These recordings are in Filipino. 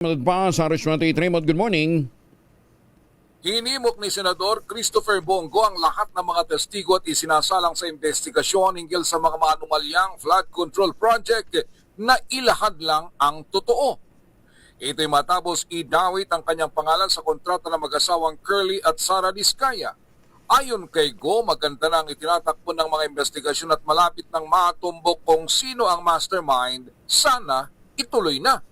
Pa sa Restaurant Raymond, good morning. Hinimok ni Senador Christopher Bongo ang lahat ng mga testigo at isinasalang sa investigasyon hinggil sa mga maanumalyang flood control project na ilahad lang ang totoo. Ito'y matapos idawit ang kanyang pangalan sa kontrata ng mag-asawang Curly at Sara Diskaya. Ayon kay Go, maganda na ang itinatakbo ng mga investigasyon at malapit nang matumbok kung sino ang mastermind, sana ituloy na.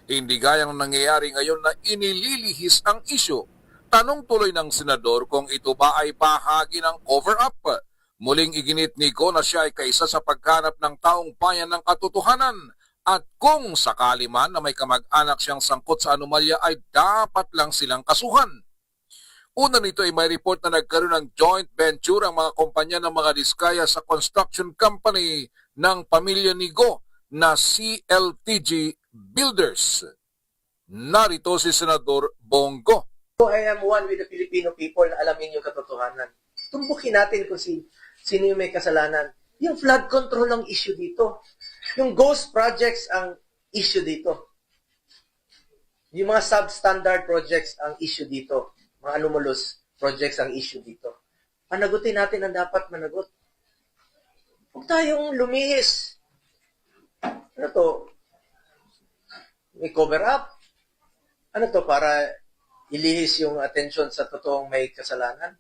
Hindi gayang nangyayari ngayon na inililihis ang isyu. Tanong tuloy ng senador kung ito ba ay bahagi ng cover-up. Muling iginit ni Go na siya ay kaisa sa paghanap ng taong bayan ng katotohanan. At kung sakali man na may kamag-anak siyang sangkot sa anomalya ay dapat lang silang kasuhan. Una nito ay may report na nagkaroon ng joint venture ang mga kumpanya ng mga Diskaya sa construction company ng pamilya ni Go na CLTG Builders. Narito si Senador Bongo. I am one with the Filipino people na alamin yung katotohanan. Tumbukin natin kung sino yung may kasalanan. Yung flood control ang issue dito. Yung ghost projects ang issue dito. Yung mga substandard projects ang issue dito. Mga anomalous projects ang issue dito. Panagutin natin ang dapat managot. Huwag tayong lumihis. Ano to? May cover up? Ano to para ilihis yung attention sa totoong may kasalanan?